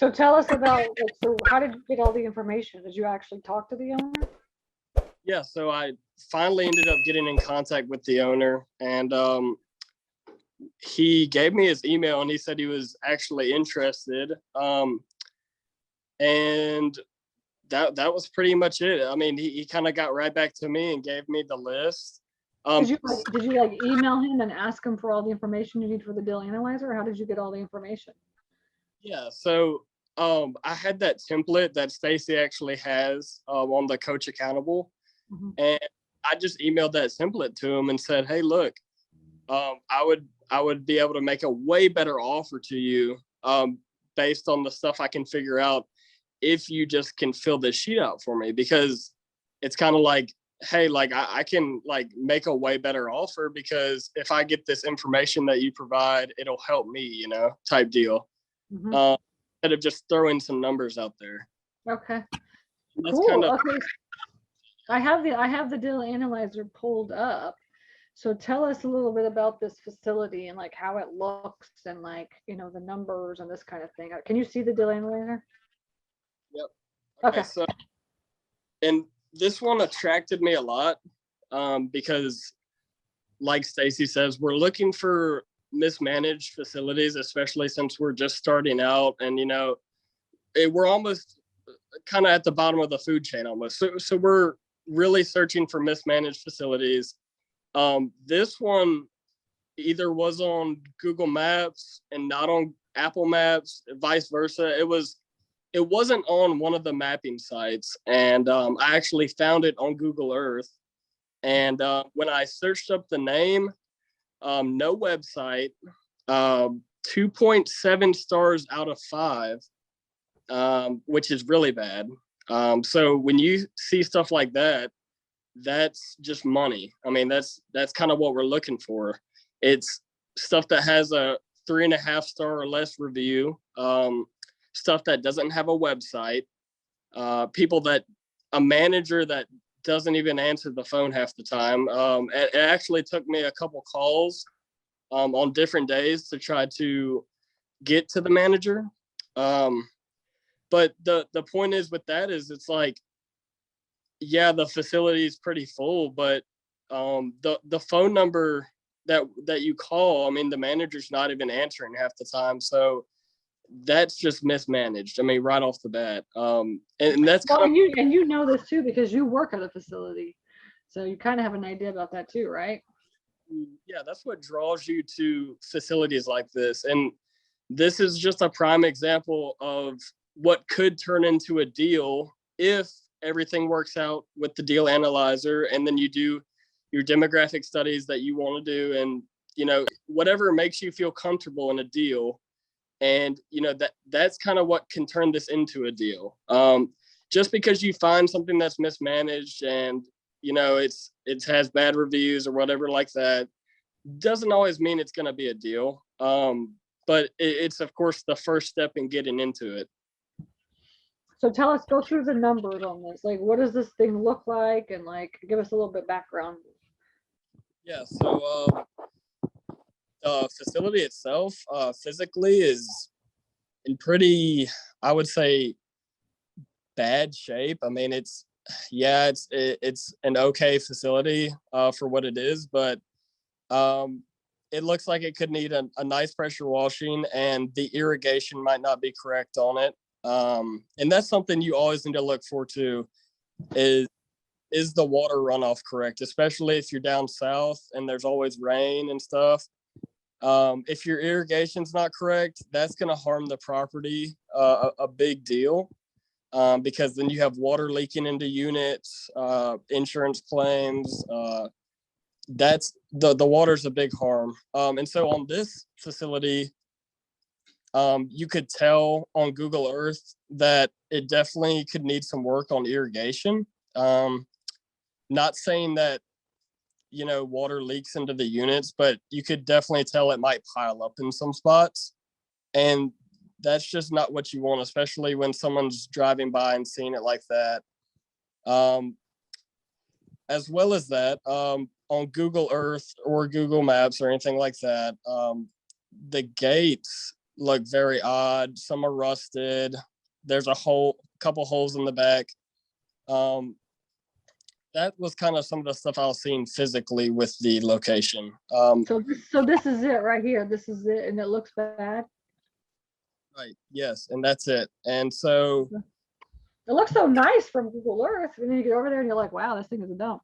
So tell us about, like, so how did you get all the information? Did you actually talk to the owner? Yeah, so I finally ended up getting in contact with the owner, and he gave me his email, and he said he was actually interested. And that was pretty much it. I mean, he kind of got right back to me and gave me the list. Did you like email him and ask him for all the information you need for the deal analyzer? Or how did you get all the information? Yeah, so I had that template that Stacy actually has on the Coach Accountable, and I just emailed that template to him and said, "Hey, look, I would be able to make a way better offer to you based on the stuff I can figure out if you just can fill this sheet out for me, because it's kind of like, hey, like I can like make a way better offer because if I get this information that you provide, it'll help me, you know, type deal." Instead of just throwing some numbers out there. Okay. That's Cool. kind of, Okay. I have the deal analyzer pulled up. So tell us a little bit about this facility and like how it looks and like, you know, the numbers and this kind of thing. Can you see the deal analyzer? yep. Okay. So, and this one attracted me a lot because, like Stacy says, we're looking for mismanaged facilities, especially since we're just starting out, and you know, we're almost kind of at the bottom of the food chain almost. So we're really searching for mismanaged facilities. This one either was on Google Maps and not on Apple Maps, vice versa. It wasn't on one of the mapping sites, and I actually found it on Google Earth. And when I searched up the name, no website, 2.7 stars out of 5, which is really bad. So when you see stuff like that, that's just money. I mean, that's kind of what we're looking for. It's stuff that has a 3.5 star or less review, stuff that doesn't have a website, a manager that doesn't even answer the phone half the time. It actually took me a couple calls on different days to try to get to the manager. But the point is with that is it's like, yeah, the facility is pretty full, but the phone number that you call, I mean, the manager's not even answering half the time. So that's just mismanaged. I mean, right off the bat. And that's well, and you know this too because you work at a facility, so you kind of have an idea about that too, right? Yeah, that's what draws you to facilities like this. And this is just a prime example of what could turn into a deal if everything works out with the deal analyzer, and then you do your demographic studies that you want to do, and you know, whatever makes you feel comfortable in a deal. And you know, that's kind of what can turn this into a deal. Just because you find something that's mismanaged and you know it has bad reviews or whatever like that doesn't always mean it's going to be a deal. But it's of course the first step in getting into it. So go through the numbers on this. Like, what does this thing look like? And like, give us a little bit background. Yeah, so the facility itself physically is in pretty, I would say, bad shape. I mean, it's an okay facility for what it is, but it looks like it could need a nice pressure washing, and the irrigation might not be correct on it. And that's something you always need to look for too, is the water runoff correct, especially if you're down south and there's always rain and stuff. If your irrigation's not correct, that's going to harm the property a big deal, because then you have water leaking into units, insurance claims. That's the water's a big harm. And so on this facility, you could tell on Google Earth that it definitely could need some work on irrigation. Not saying that, you know, water leaks into the units, but you could definitely tell it might pile up in some spots. And that's just not what you want, especially when someone's driving by and seeing it like that. As well as that, on Google Earth or Google Maps or anything like that, the gates look very odd. Some are rusted. There's a couple holes in the back. That was kind of some of the stuff I was seeing physically with the location. So this is it right here. This is it, and it looks bad. Right. Yes, and that's it. And so it looks so nice from Google Earth, and then you get over there and you're like, wow, this thing is a dump.